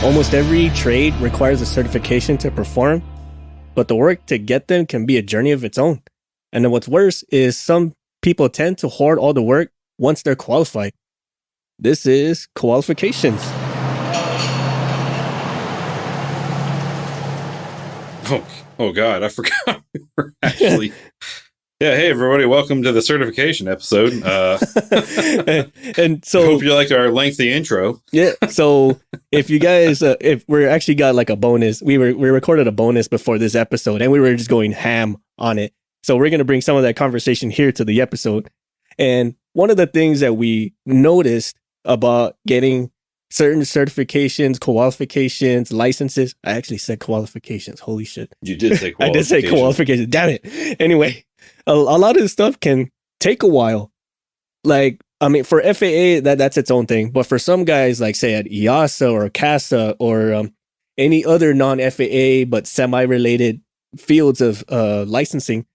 Almost every trade requires a certification to perform, but the work to get them can be a journey of its own. And then what's worse is some people tend to hoard all the work once they're qualified. This is Koala-fications. Oh God, I forgot we were actually... Yeah, hey everybody, welcome to the certification episode. And so, hope you liked our lengthy intro. Yeah, so if you guys, if we're actually got like a bonus, we recorded a bonus before this episode, and we were just going ham on it. So we're gonna bring some of that conversation here to the episode. And one of the things that we noticed about getting certain certifications, qualifications, licenses. I actually said qualifications. Holy shit! You did say qualifications. I did say qualifications. Damn it. Anyway. A lot of this stuff can take a while. Like, I mean, for FAA, that's its own thing. But for some guys, like say at EASA or CASA or any other non-FAA but semi-related fields of licensing,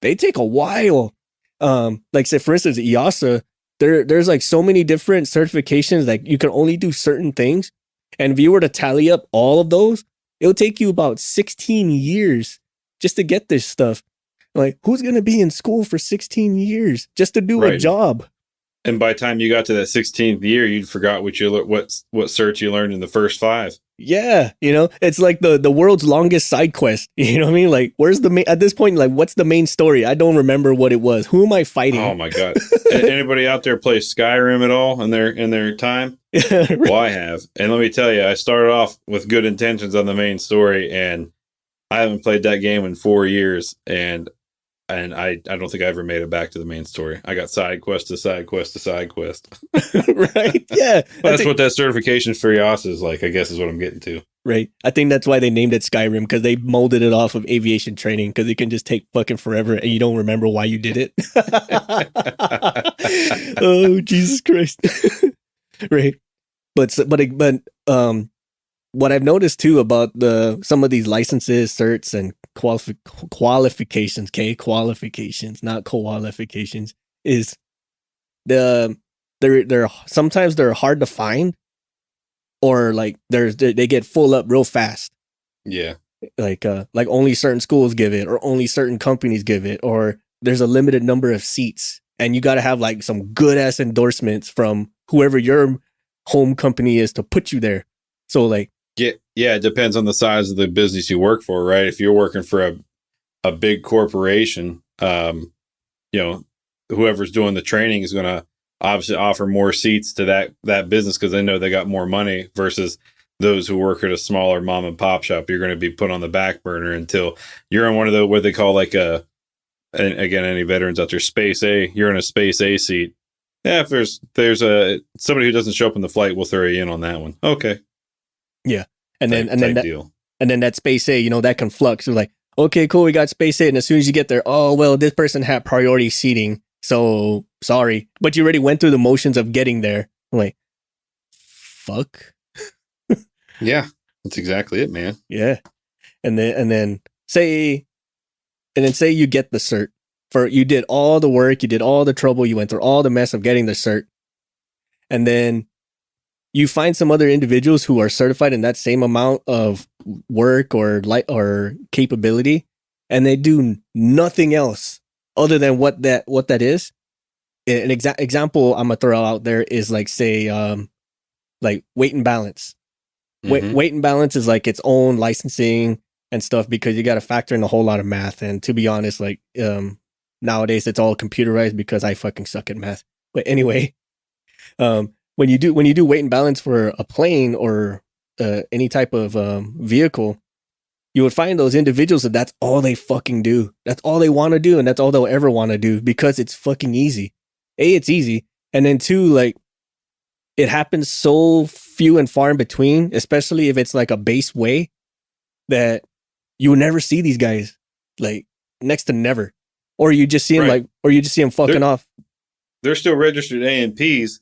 they take a while. Like say, for instance, EASA, there's like so many different certifications. Like you can only do certain things. And if you were to tally up all of those, it'll take you about 16 years just to get this stuff. Like, who's going to be in school for 16 years just to do a job? And by the time you got to that 16th year, you'd forgot what certs you learned in the first 5. Yeah, it's like the world's longest side quest. You know what I mean? Like, where's the main, at this point, like, what's the main story? I don't remember what it was. Who am I fighting? Oh my God. Anybody out there play Skyrim at all in their time? Right. Well, I have. And let me tell you, I started off with good intentions on the main story, and I haven't played that game in 4 years, and I don't think I ever made it back to the main story. I got side quest to side quest to side quest. Right? Yeah. That's what that certification for EASA is like, I guess is what I'm getting to. Right. I think that's why they named it Skyrim, because they molded it off of aviation training, because it can just take fucking forever and you don't remember why you did it. Oh, Jesus Christ. Right. But what I've noticed too about some of these licenses, certs, and qualifications, qualifications, not qualifications, is they're sometimes they're hard to find, or like they get full up real fast. Yeah, like only certain schools give it, or only certain companies give it, or there's a limited number of seats, and you got to have like some good ass endorsements from whoever your home company is to put you there. So like. Yeah, it depends on the size of the business you work for, right? If you're working for a big corporation, whoever's doing the training is going to obviously offer more seats to that business because they know they got more money, versus those who work at a smaller mom and pop shop. You're going to be put on the back burner until you're in one of the, what they call like and again, any veterans out there, Space A, you're in a Space A seat. Yeah, if there's somebody who doesn't show up in the flight, we'll throw you in on that one. Okay. Yeah. And then that Space A, that can flux. So like, okay, cool, we got Space A. And as soon as you get there, oh, well, this person had priority seating. So sorry. But you already went through the motions of getting there. I'm like, fuck. Yeah, that's exactly it, man. Yeah. And then say you get the cert you did all the work, you did all the trouble, you went through all the mess of getting the cert. And then you find some other individuals who are certified in that same amount of work or capability, and they do nothing else other than what that is. An example I'm gonna throw out there is like, say, like weight and balance. Mm-hmm. Weight and balance is like its own licensing and stuff, because you got to factor in a whole lot of math. And to be honest, like nowadays it's all computerized because I fucking suck at math. But anyway, when you do weight and balance for a plane or any type of vehicle, you would find those individuals that's all they fucking do. That's all they want to do, and that's all they'll ever want to do, because it's fucking easy. A, it's easy, and then two, like, it happens so few and far in between, especially if it's like a base way, that you would never see these guys, like next to never, or you just see them fucking off. They're still registered A&Ps.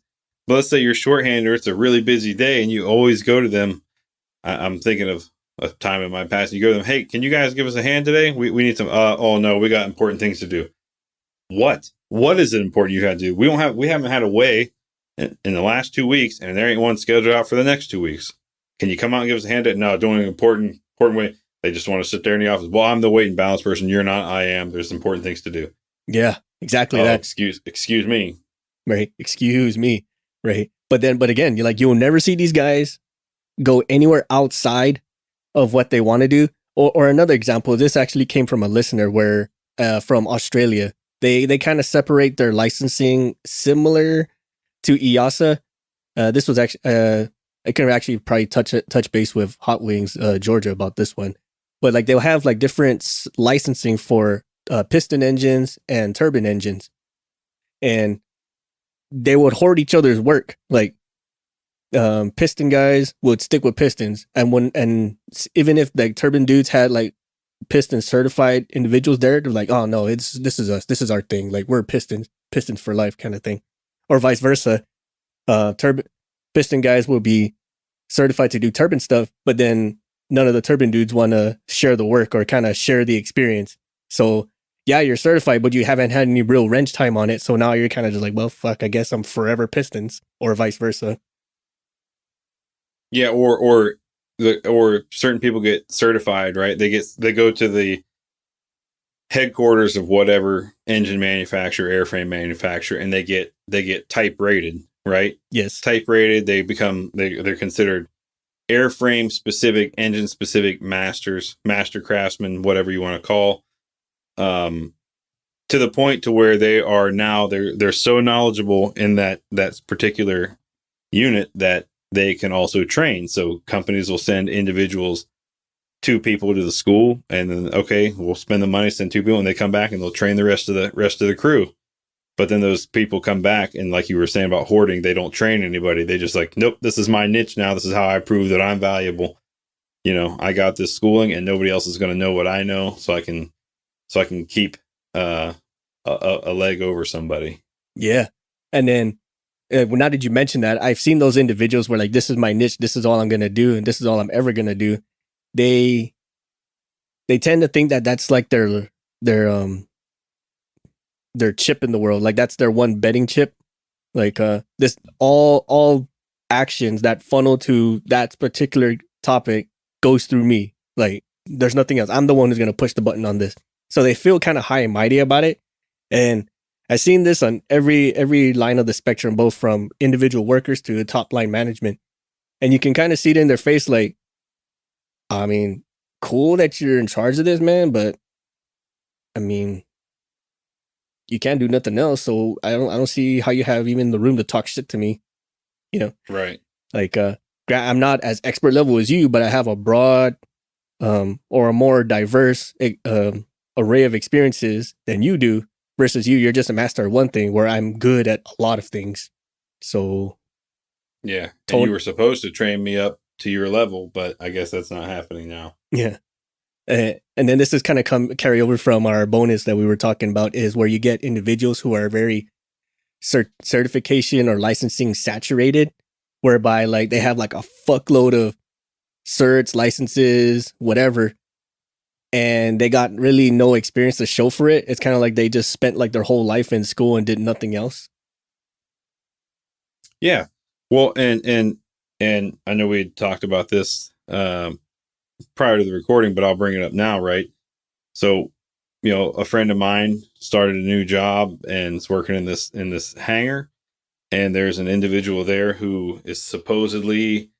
But let's say you're shorthanded, it's a really busy day, and you always go to them. I'm thinking of a time in my past. You go to them, hey, can you guys give us a hand today? We need some. Oh no, we got important things to do. What is it important you got to do? We haven't had a way in the last 2 weeks, and there ain't one scheduled out for the next 2 weeks. Can you come out and give us a hand? No, doing an important way. They just want to sit there in the office. Well, I'm the weight and balance person. You're not. I am. There's important things to do. Yeah, exactly Oh, that. excuse me. Right. Excuse me. Right. But again, you'll never see these guys go anywhere outside of what they want to do. Or another example, this actually came from a listener where from Australia. They kind of separate their licensing similar to EASA. This was actually I can actually probably touch base with Hot Wings Georgia about this one. But like they'll have like different licensing for piston engines and turbine engines. And they would hoard each other's work. Like piston guys would stick with pistons, and even if like turbine dudes had like piston certified individuals there, they're like, oh no, this is us, this is our thing. Like we're pistons for life kind of thing, or vice versa. Turbine piston guys will be certified to do turbine stuff, but then none of the turbine dudes want to share the work or kind of share the experience. So yeah, you're certified, but you haven't had any real wrench time on it. So now you're kind of just like, well, fuck, I guess I'm forever pistons, or vice versa. Yeah, or certain people get certified, right? They go to the headquarters of whatever engine manufacturer, airframe manufacturer, and they get type rated, right? Yes. Type rated, they're considered airframe specific, engine specific master craftsmen, whatever you want to call. To the point to where they are now they're so knowledgeable in that particular unit that they can also train. So companies will send individuals, 2 people to the school, and then okay, we'll spend the money, send 2 people, and they come back and they'll train the rest of the crew. But then those people come back, and like you were saying about hoarding, they don't train anybody. They just like, nope, this is my niche now. This is how I prove that I'm valuable. I got this schooling, and nobody else is going to know what I know, so I can keep a leg over somebody. Yeah. And then now that you mention that, I've seen those individuals where like, this is my niche, this is all I'm going to do, and this is all I'm ever going to do. They tend to think that that's like their chip in the world. Like that's their one betting chip. Like this all actions that funnel to that particular topic goes through me. Like there's nothing else. I'm the one who's going to push the button on this. So they feel kind of high and mighty about it. And I've seen this on every line of the spectrum, both from individual workers to top line management. And you can kind of see it in their face, like, I mean, cool that you're in charge of this, man, but I mean, you can't do nothing else. So I don't see how you have even the room to talk shit to me. Right. Like I'm not as expert level as you, but I have a broad or a more diverse array of experiences than you do. Versus you're just a master of one thing, where I'm good at a lot of things. So yeah, and you were supposed to train me up to your level, but I guess that's not happening now. Yeah. And then this is kind of carry over from our bonus that we were talking about, is where you get individuals who are very certification or licensing saturated, whereby like they have like a fuckload of certs, licenses, whatever, and they got really no experience to show for it. It's kind of like they just spent like their whole life in school and did nothing else. Yeah. Well, and I know we had talked about this prior to the recording, but I'll bring it up now, right? So, a friend of mine started a new job and is working in this hangar, and there's an individual there who is supposedly,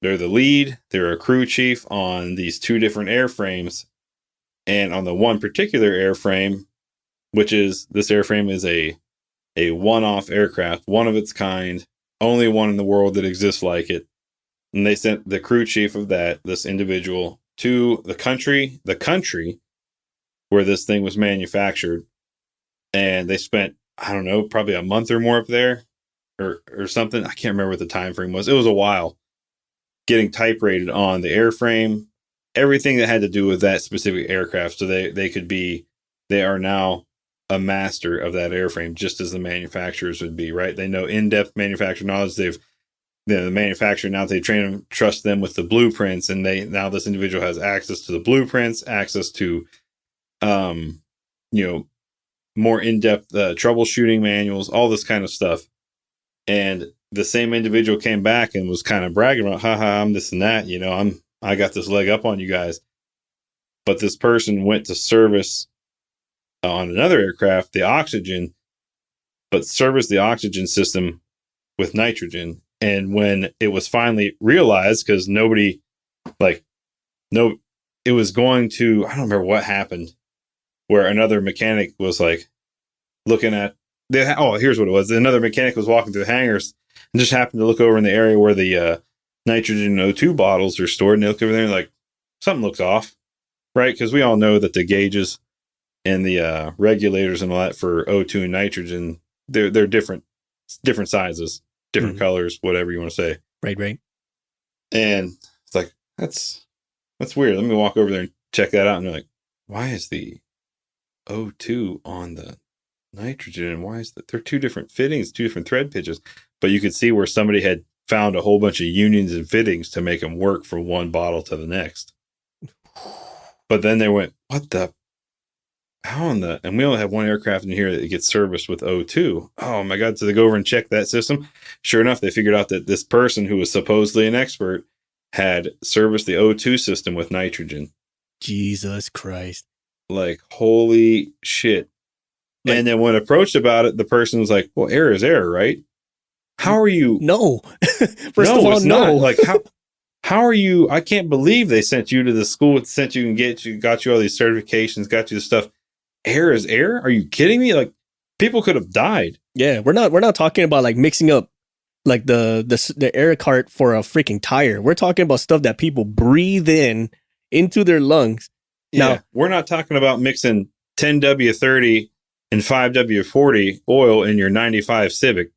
they're the lead, they're a crew chief on these 2 different airframes. And on the one particular airframe, which is this airframe is a one-off aircraft, one of its kind, only one in the world that exists like it. And they sent the crew chief of this individual, to the country where this thing was manufactured. And they spent, I don't know, probably a month or more up there or something. I can't remember what the time frame was. It was a while, getting type rated on the airframe, everything that had to do with that specific aircraft. So they are now a master of that airframe, just as the manufacturers would be, right? They know in-depth manufacturer knowledge. The manufacturer, now they train them, trust them with the blueprints, and now this individual has access to the blueprints, access to, more in-depth troubleshooting manuals, all this kind of stuff. And the same individual came back and was kind of bragging about, haha, I'm this and that, I got this leg up on you guys. But this person went to service on another aircraft, the oxygen, but serviced the oxygen system with nitrogen. And when it was finally realized, because it was going to, I don't remember what happened, where another mechanic was like looking at, here's what it was. Another mechanic was walking through the hangars and just happened to look over in the area where the nitrogen O2 bottles are stored. And they look over there and like, something looks off, right? Because we all know that the gauges and the regulators and all that for O2 and nitrogen, they're different sizes, different colors, whatever you want to say. Right. And it's like, that's weird. Let me walk over there and check that out. And they're like, why is the O2 on the nitrogen? And why is that? They're two different fittings, two different thread pitches. But you could see where somebody had found a whole bunch of unions and fittings to make them work from one bottle to the next. But then they went, what the? How in the? And we only have one aircraft in here that gets serviced with O2. Oh my God. So they go over and check that system. Sure enough, they figured out that this person who was supposedly an expert had serviced the O2 system with nitrogen. Jesus Christ. Like, holy shit. Like, and then when approached about it, the person was like, well, error is error, right? How are you? No. First of all, no. Like, how are you? I can't believe they sent you to the school, sent you and got you all these certifications, got you the stuff. Error is error? Are you kidding me? Like, people could have died. Yeah, we're not talking about like mixing up like the air cart for a freaking tire. We're talking about stuff that people breathe into their lungs. Yeah, now, we're not talking about mixing 10W30 and 5W40 oil in your 95 Civic,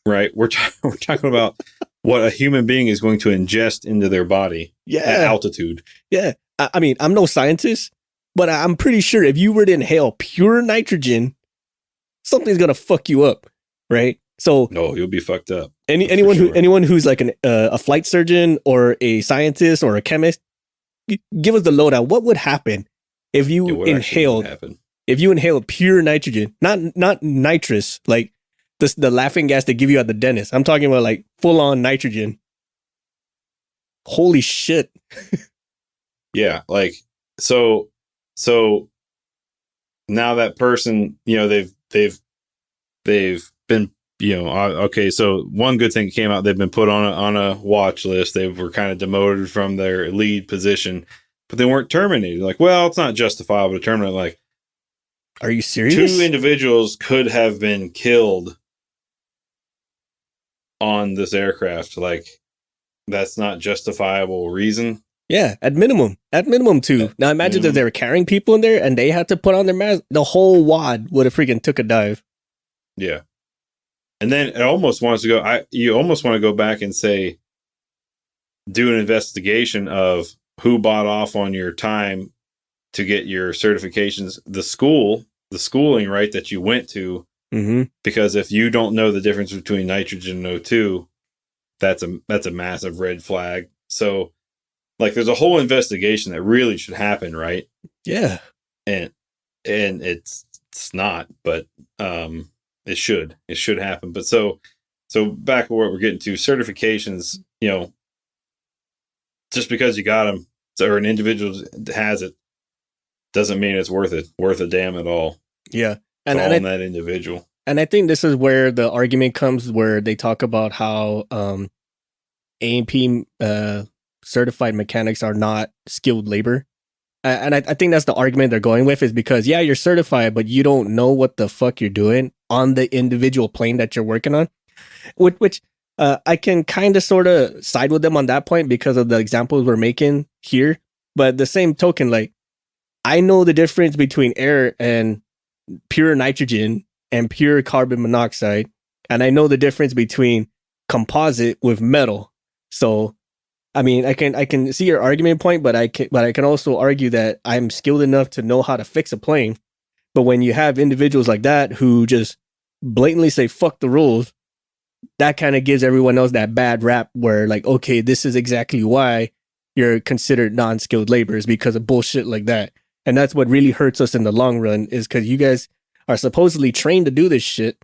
right? We're talking about what a human being is going to ingest into their body at altitude. Yeah, I mean, I'm no scientist, but I'm pretty sure if you were to inhale pure nitrogen, something's gonna fuck you up, right? So no, you'll be fucked up. Anyone who's like a flight surgeon or a scientist or a chemist, give us the lowdown. What would happen if you inhaled pure nitrogen, not nitrous, like the laughing gas they give you at the dentist? I'm talking about like full on nitrogen. Holy shit. Yeah, like so now that person, they've been, okay, so one good thing came out, they've been put on a watch list. They were kind of demoted from their lead position, but they weren't terminated. Like, well, it's not justifiable to terminate. Like, are you serious? 2 individuals could have been killed on this aircraft. Like, that's not justifiable reason. Yeah, at minimum 2. Now imagine that they were carrying people in there and they had to put on their mask. The whole wad would have freaking took a dive. Yeah. And then it almost wants to go, you almost want to go back and say, do an investigation of who bought off on your time to get your certifications, the schooling, right, that you went to. Mm-hmm. Because if you don't know the difference between nitrogen and O2, that's a massive red flag. So, like, there's a whole investigation that really should happen, right? Yeah. And it's not, but it should happen. But so back to what we're getting to, certifications, just because you got them or an individual has it doesn't mean it's worth a damn at all. Yeah. And on that individual. And I think this is where the argument comes, where they talk about how A&P certified mechanics are not skilled labor. And I think that's the argument they're going with, is because, yeah, you're certified, but you don't know what the fuck you're doing on the individual plane that you're working on, which I can kind of sort of side with them on that point because of the examples we're making here. But the same token, like, I know the difference between air and pure nitrogen and pure carbon monoxide. And I know the difference between composite with metal. So, I mean, I can see your argument point, but I can also argue that I'm skilled enough to know how to fix a plane. But when you have individuals like that who just blatantly say fuck the rules, that kind of gives everyone else that bad rap where, like, okay, this is exactly why you're considered non-skilled laborers, because of bullshit like that. And that's what really hurts us in the long run, is because you guys are supposedly trained to do this shit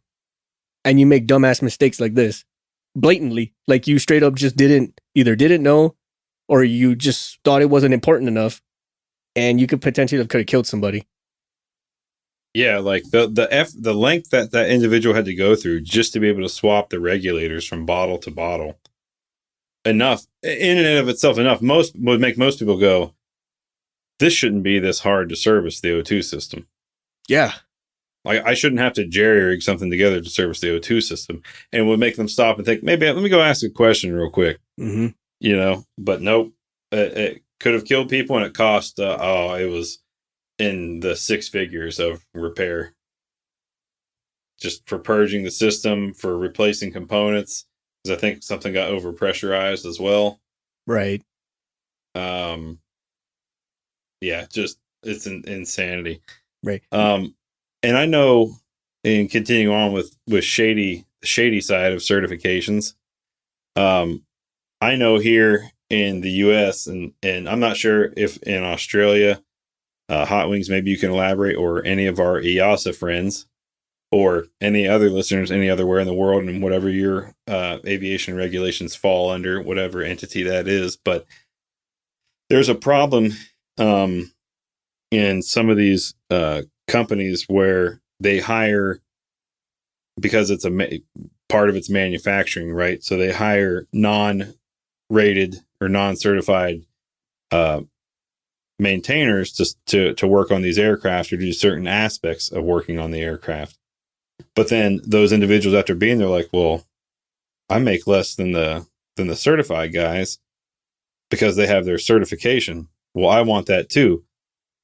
and you make dumbass mistakes like this. blatantly. Like you straight up just didn't know, or you just thought it wasn't important enough, and you could potentially could have killed somebody. Yeah, like the length that that individual had to go through just to be able to swap the regulators from bottle to bottle. Enough in and of itself, enough most would make most people go, this shouldn't be this hard to service the O2 system. Yeah. Like I shouldn't have to jerry rig something together to service the O2 system, and would make them stop and think, maybe let me go ask a question real quick. Mm-hmm. You know, but nope, it could have killed people, and it cost. It was in the six figures of repair, just for purging the system, for replacing components, because I think something got over pressurized as well. Right. Yeah, just it's insanity. Right. And I know, in continuing on with shady side of certifications, I know here in the U.S. and I'm not sure if in Australia, Hot Wings, maybe you can elaborate, or any of our EASA friends, or any other listeners, any other where in the world, and whatever your aviation regulations fall under, whatever entity that is. But there's a problem in some of these companies where they hire, because it's part of its manufacturing, right? So they hire non-rated or non-certified maintainers to work on these aircraft or do certain aspects of working on the aircraft. But then those individuals, after being there, like, well, I make less than the certified guys because they have their certification. Well, I want that too.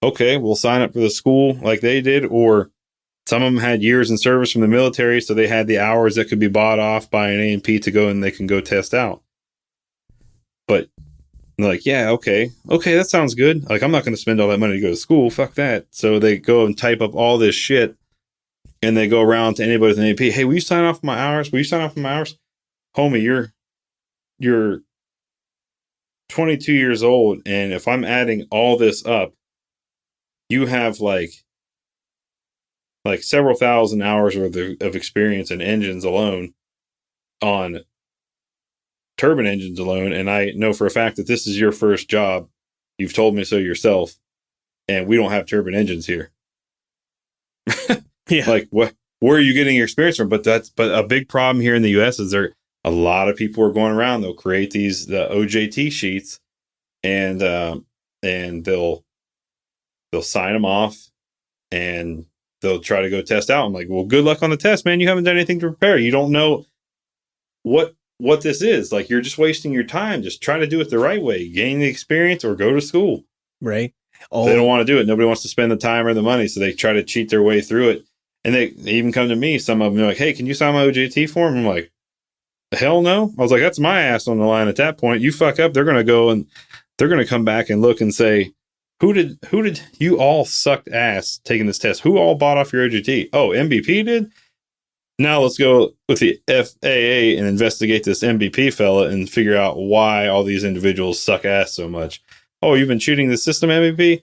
Okay, we'll sign up for the school like they did, or some of them had years in service from the military, so they had the hours that could be bought off by an A&P to go and they can go test out. But they're like, yeah, okay, that sounds good. Like, I'm not going to spend all that money to go to school. Fuck that. So they go and type up all this shit, and they go around to anybody with an A&P. Hey, will you sign off my hours? Will you sign off my hours? Homie, you're 22 years old, and if I'm adding all this up, you have like several thousand hours worth of experience in engines alone, on turbine engines alone. And I know for a fact that this is your first job. You've told me so yourself, and we don't have turbine engines here. Yeah. Like, what? Where are you getting your experience from? But a big problem here in the U.S. is a lot of people are going around. They'll create the OJT sheets, and they'll sign them off, and they'll try to go test out. I'm like, well, good luck on the test, man. You haven't done anything to prepare. You don't know what this is. Like, you're just wasting your time. Just try to do it the right way. Gain the experience or go to school. Right. They don't want to do it. Nobody wants to spend the time or the money, so they try to cheat their way through it. And they even come to me. Some of them are like, hey, can you sign my OJT form? I'm like, hell no. I was like, that's my ass on the line at that point. You fuck up, they're going to go and they're going to come back and look and say, who did you all sucked ass taking this test? Who all bought off your OJT? Oh, MVP did? Now let's go with the FAA and investigate this MVP fella and figure out why all these individuals suck ass so much. Oh, you've been cheating the system, MVP?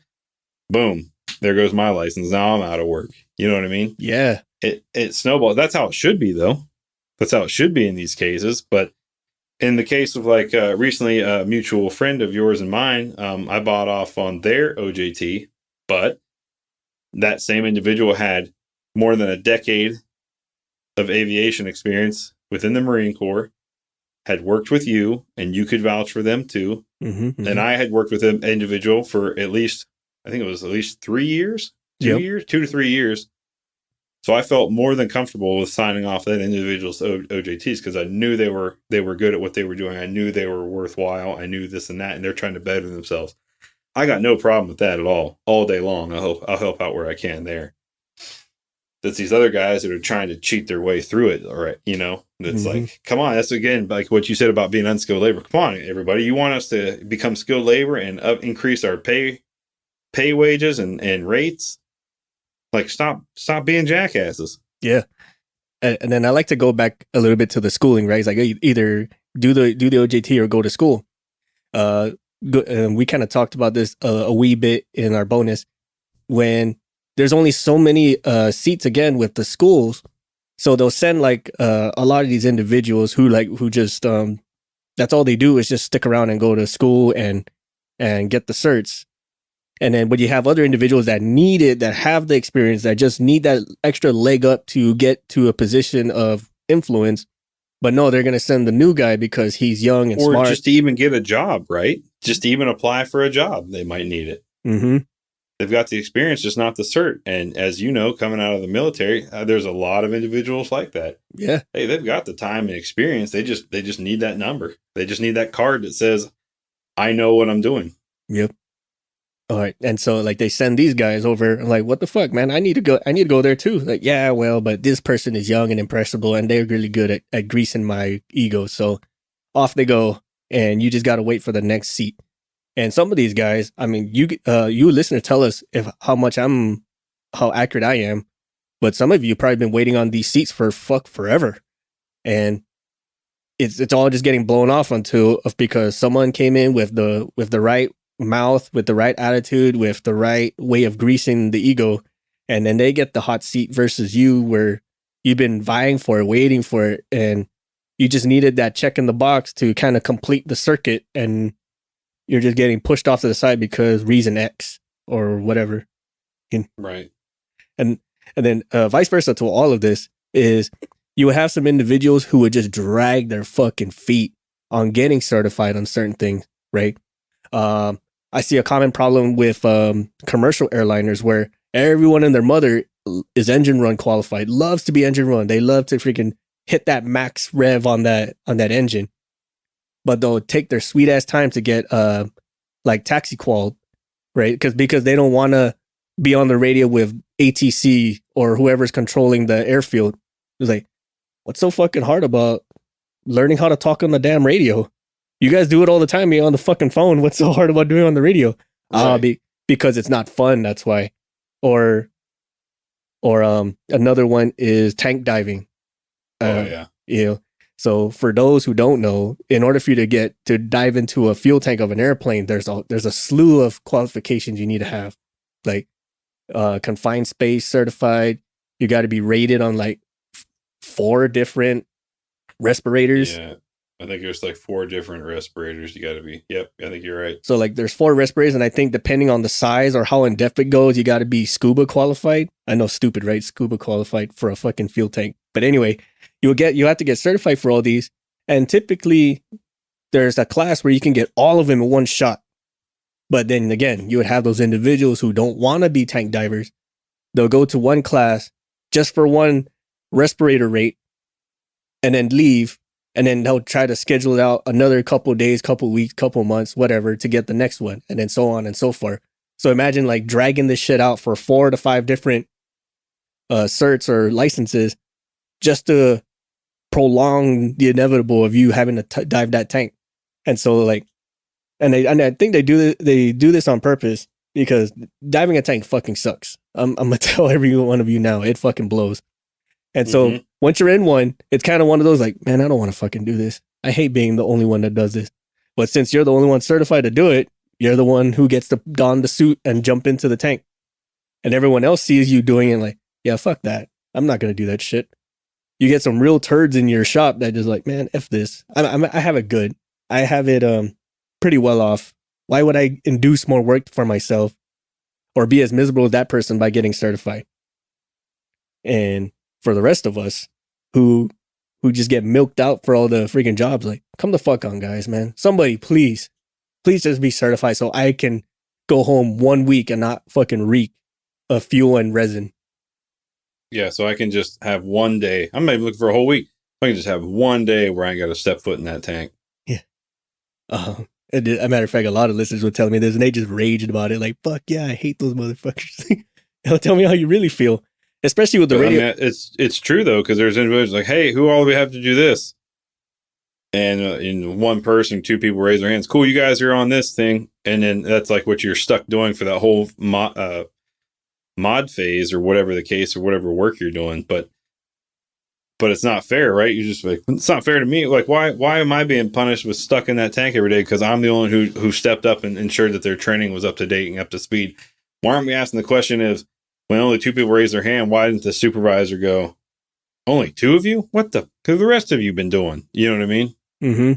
Boom. There goes my license. Now I'm out of work. You know what I mean? Yeah. It snowballs. That's how it should be, though. That's how it should be in these cases. But in the case of, like, recently a mutual friend of yours and mine, I bought off on their OJT, but that same individual had more than a decade of aviation experience within the Marine Corps, had worked with you, and you could vouch for them too. Mm-hmm, mm-hmm. And I had worked with an individual for at least, I think it was at least 3 years, 2 to 3 years. So I felt more than comfortable with signing off that individual's OJTs, because I knew they were good at what they were doing. I knew they were worthwhile. I knew this and that, and they're trying to better themselves. I got no problem with that at all day long. I'll help out where I can there. That's these other guys that are trying to cheat their way through it. All right. You know, it's like, come on. That's, again, like what you said about being unskilled labor. Come on, everybody. You want us to become skilled labor and increase our pay wages and rates? Like, stop being jackasses. Yeah. And then I like to go back a little bit to the schooling, right? It's like either do the OJT or go to school. We kind of talked about this a wee bit in our bonus, when there's only so many seats again with the schools. So they'll send like a lot of these individuals who just that's all they do is just stick around and go to school and get the certs. And then when you have other individuals that need it, that have the experience, that just need that extra leg up to get to a position of influence, but no, they're going to send the new guy because he's young and or smart. just to even get a job, right? Just to even apply for a job, they might need it. Mm-hmm. They've got the experience, just not the cert. And as you know, coming out of the military, there's a lot of individuals like that. Yeah. Hey, they've got the time and experience. They just need that number. They just need that card that says, "I know what I'm doing." Yep. All right. And so like they send these guys over. I'm like, what the fuck, man? I need to go there too. Like, yeah, well, but this person is young and impressionable and they're really good at greasing my ego. So off they go, and you just got to wait for the next seat. And some of these guys, I mean, you listener, tell us how accurate I am. But some of you probably been waiting on these seats for forever, and it's all just getting blown off because someone came in with the right mouth, with the right attitude, with the right way of greasing the ego, and then they get the hot seat versus you, where you've been vying for it, waiting for it, and you just needed that check in the box to kind of complete the circuit, and you're just getting pushed off to the side because reason X or whatever. Right. And then vice versa to all of this is you would have some individuals who would just drag their fucking feet on getting certified on certain things, right? I see a common problem with commercial airliners where everyone and their mother is engine run qualified, loves to be engine run. They love to freaking hit that max rev on that engine, but they'll take their sweet ass time to get like taxi qual, right? Because they don't want to be on the radio with ATC or whoever's controlling the airfield. It's like, what's so fucking hard about learning how to talk on the damn radio? You guys do it all the time. You're on the fucking phone. What's so hard about doing it on the radio? Right. Because it's not fun. That's why. Or another one is tank diving. Yeah. You know, so for those who don't know, in order for you to dive into a fuel tank of an airplane, there's a slew of qualifications you need to have, like confined space certified. You got to be rated on like 4 different respirators. Yeah. I think there's like 4 different respirators you got to be. Yep. I think you're right. So like there's 4 respirators, and I think depending on the size or how in depth it goes, you got to be scuba qualified. I know, stupid, right? Scuba qualified for a fucking fuel tank. But anyway, you have to get certified for all these. And typically there's a class where you can get all of them in one shot. But then again, you would have those individuals who don't want to be tank divers. They'll go to one class just for one respirator rate and then leave. And then they'll try to schedule it out another couple of days, couple of weeks, couple of months, whatever, to get the next one. And then so on and so forth. So imagine like dragging this shit out for 4 to 5 different certs or licenses just to prolong the inevitable of you having to dive that tank. And so like, and I think they do this on purpose, because diving a tank fucking sucks. I'm gonna tell every one of you now, it fucking blows. And so once you're in one, it's kind of one of those like, man, I don't want to fucking do this. I hate being the only one that does this. But since you're the only one certified to do it, you're the one who gets to don the suit and jump into the tank. And everyone else sees you doing it like, yeah, fuck that. I'm not going to do that shit. You get some real turds in your shop that just like, man, F this. I have it good. I have it pretty well off. Why would I induce more work for myself or be as miserable as that person by getting certified? And for the rest of us who just get milked out for all the freaking jobs, like, come the fuck on, guys, man. Somebody, please just be certified so I can go home 1 week and not fucking reek of fuel and resin. Yeah, so I can just have one day. I'm not even looking for a whole week. I can just have one day where I ain't got to step foot in that tank. Yeah. As a matter of fact, a lot of listeners would tell me this, and they just raged about it. Like, fuck yeah, I hate those motherfuckers. Tell me how you really feel, especially with the radio. I mean, it's true though, because there's individuals like, hey, who all do we have to do this? And in one person, 2 people raise their hands. Cool, you guys are on this thing, and then that's like what you're stuck doing for that whole mod phase or whatever the case or whatever work you're doing. But it's not fair, right? You just like, it's not fair to me. Like, why am I being punished with stuck in that tank every day? Because I'm the only who stepped up and ensured that their training was up to date and up to speed. Why aren't we asking the question is, when only 2 people raise their hand, why didn't the supervisor go, only two of you? What the? Who the rest of you been doing? You know what I mean? Mm-hmm.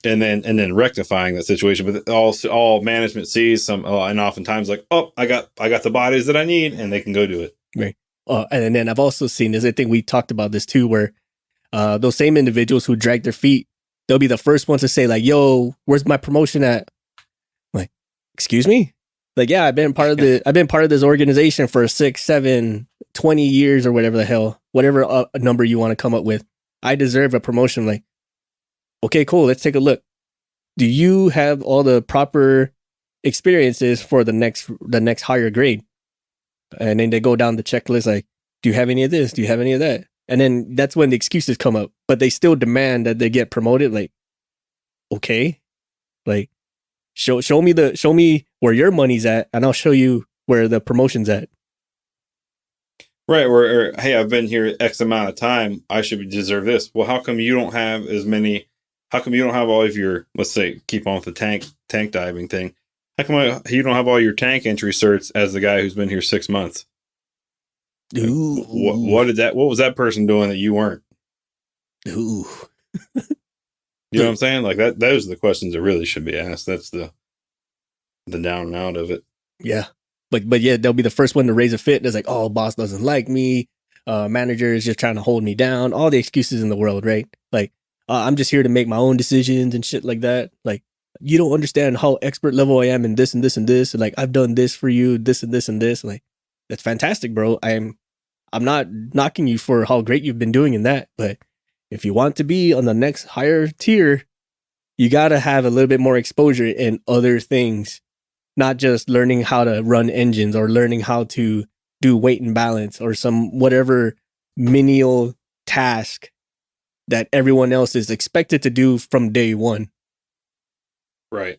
And then rectifying that situation. But all management sees some, and oftentimes like, oh, I got the bodies that I need, and they can go do it. Right. And then I've also seen this. I think we talked about this too, where those same individuals who drag their feet, they'll be the first ones to say like, "Yo, where's my promotion at?" Like, excuse me? Like, yeah, I've been part of this organization for 6, 7, 20 years or whatever the hell, whatever number you want to come up with. I deserve a promotion. Like, okay, cool. Let's take a look. Do you have all the proper experiences for the next higher grade? And then they go down the checklist like, do you have any of this? Do you have any of that? And then that's when the excuses come up, but they still demand that they get promoted. Like, okay, like show me where your money's at, and I'll show you where the promotion's at. Right. Or hey, I've been here X amount of time. I should deserve this. Well, how come you don't have as many? How come you don't have all of your, let's say, keep on with the tank diving thing? How come you don't have all your tank entry certs as the guy who's been here 6 months? Like, Ooh, what was that person doing that you weren't? ooh. You know what I'm saying? Like that. Those are the questions that really should be asked. That's the down and out of it. Yeah, but yeah, they'll be the first one to raise a fit. It's like, oh, boss doesn't like me. Manager is just trying to hold me down. All the excuses in the world, right? Like, I'm just here to make my own decisions and shit like that. Like, you don't understand how expert level I am in this and this and this. And like, I've done this for you, this and this and this. Like, that's fantastic, bro. I'm not knocking you for how great you've been doing in that, but if you want to be on the next higher tier, you got to have a little bit more exposure in other things, not just learning how to run engines or learning how to do weight and balance or some whatever menial task that everyone else is expected to do from day one. Right.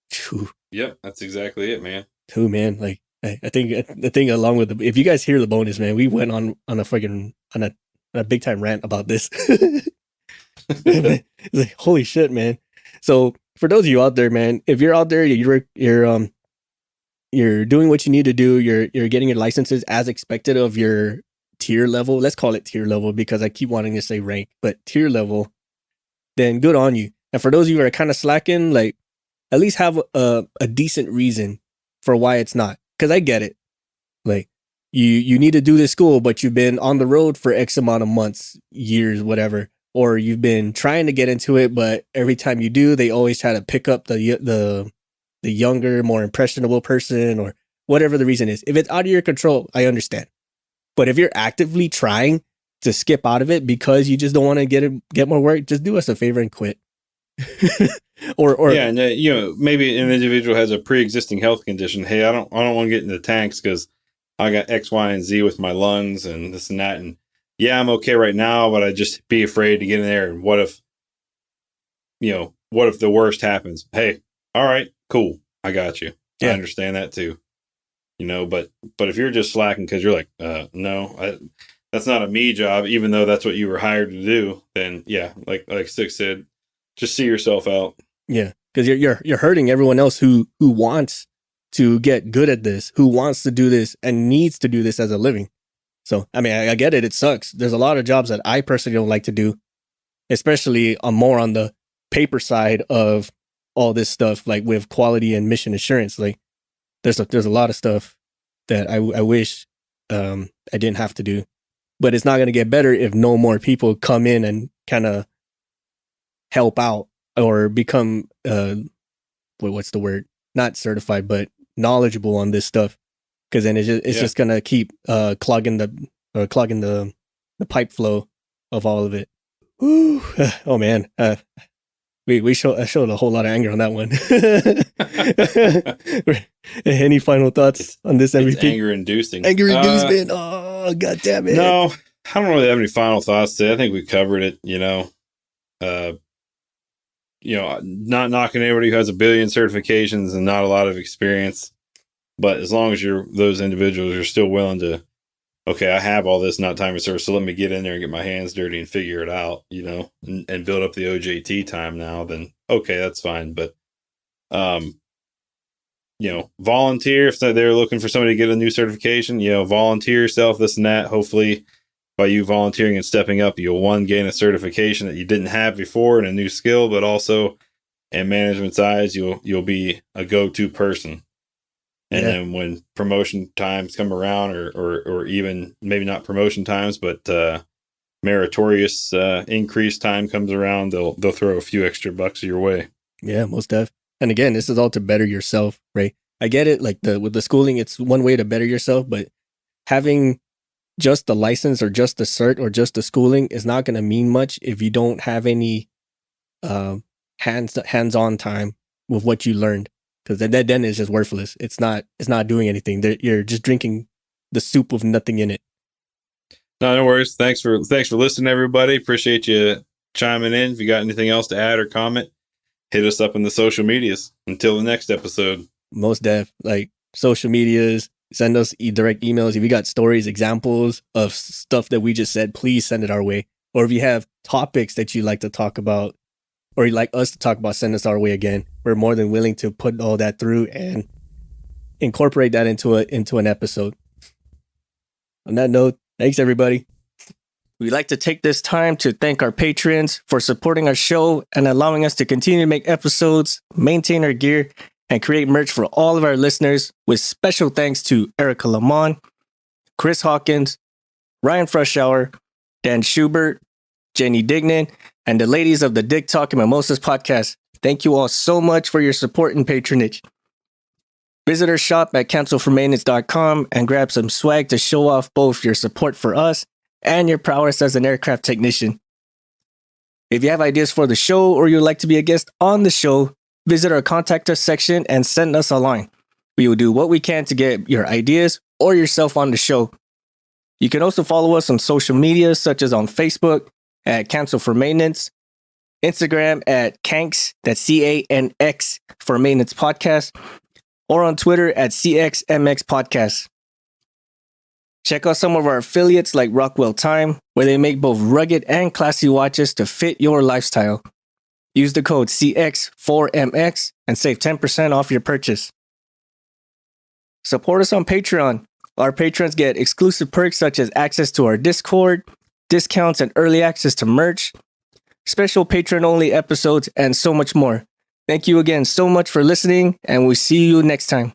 Phew. Yep. That's exactly it, man. Who, man? Like, I think along with if you guys hear the bonus, man, we went on a freaking on a big time rant about this. It's like, holy shit, man. So for those of you out there, man, if you're out there, you're doing what you need to do. You're getting your licenses as expected of your tier level. Let's call it tier level because I keep wanting to say rank, but tier level. Then good on you. And for those of you who are kind of slacking, like at least have a decent reason for why it's not. Because I get it. Like you need to do this school, but you've been on the road for X amount of months, years, whatever. Or you've been trying to get into it, but every time you do, they always try to pick up the younger, more impressionable person or whatever the reason is. If it's out of your control, I understand. But if you're actively trying to skip out of it because you just don't want to get more work, just do us a favor and quit. or yeah, and maybe an individual has a pre-existing health condition. Hey, I don't want to get into tanks because I got X, Y, and Z with my lungs and this and that. And yeah, I'm okay right now, but I just be afraid to get in there. And what if the worst happens? Hey, all right, cool, I got you. Yeah. I understand that too. But if you're just slacking because you're like, no, that's not a me job, even though that's what you were hired to do, then yeah, like Six said, just see yourself out. Yeah, because you're hurting everyone else who wants to get good at this, who wants to do this and needs to do this as a living. So, I mean, I get it. It sucks. There's a lot of jobs that I personally don't like to do, especially more on the paper side of all this stuff, like with quality and mission assurance. Like, there's a lot of stuff that I wish I didn't have to do, but it's not going to get better if no more people come in and kind of help out or become what's the word? Not certified, but knowledgeable on this stuff. Because then it's just gonna keep clogging the pipe flow of all of it. Whew. Oh man, we showed a whole lot of anger on that one. Any final thoughts on this MVP? It's anger inducing. Anger inducing. Oh god damn it! No, I don't really have any final thoughts today. I think we covered it. Not knocking anybody who has a billion certifications and not a lot of experience. But as long as those individuals are still willing to, okay, I have all this, not time to serve, so let me get in there and get my hands dirty and figure it out, and build up the OJT time now, then okay, that's fine. But, volunteer if they're looking for somebody to get a new certification, volunteer yourself, this and that. Hopefully by you volunteering and stepping up, you'll one, gain a certification that you didn't have before and a new skill, but also in management's eyes, you'll be a go-to person. And then when promotion times come around, or even maybe not promotion times, but meritorious increase time comes around, they'll throw a few extra bucks your way. Yeah, most def. And again, this is all to better yourself, right? I get it. Like with the schooling, it's one way to better yourself, but having just the license or just the cert or just the schooling is not going to mean much if you don't have any hands-on time with what you learned, because then it's just worthless. It's not doing anything. You're just drinking the soup with nothing in it. No worries. Thanks for listening, everybody. Appreciate you chiming in. If you got anything else to add or comment, hit us up in the social medias. Until the next episode. Most def, like social medias, send us direct emails. If you got stories, examples of stuff that we just said, please send it our way. Or if you have topics that you like to talk about, or you'd like us to talk about, send us our way again. We're more than willing to put all that through and incorporate that into an episode. On that note, thanks everybody. We'd like to take this time to thank our patrons for supporting our show and allowing us to continue to make episodes, maintain our gear, and create merch for all of our listeners, with special thanks to Erica Lamont, Chris Hawkins, Ryan Freshour, Dan Schubert, Jenny Dignan, and the ladies of the Dick Talk and Mimosas podcast. Thank you all so much for your support and patronage. Visit our shop at cancelformaintenance.com and grab some swag to show off both your support for us and your prowess as an aircraft technician. If you have ideas for the show or you'd like to be a guest on the show, visit our contact us section and send us a line. We will do what we can to get your ideas or yourself on the show. You can also follow us on social media, such as on Facebook at Cancel for Maintenance, Instagram at Canx, that's CANX for Maintenance Podcast, or on Twitter at CXMX Podcast. Check out some of our affiliates like Rockwell Time, where they make both rugged and classy watches to fit your lifestyle. Use the code CX4MX and save 10% off your purchase. Support us on Patreon. Our patrons get exclusive perks such as access to our Discord, discounts and early access to merch, special patron-only episodes, and so much more. Thank you again so much for listening, and we'll see you next time.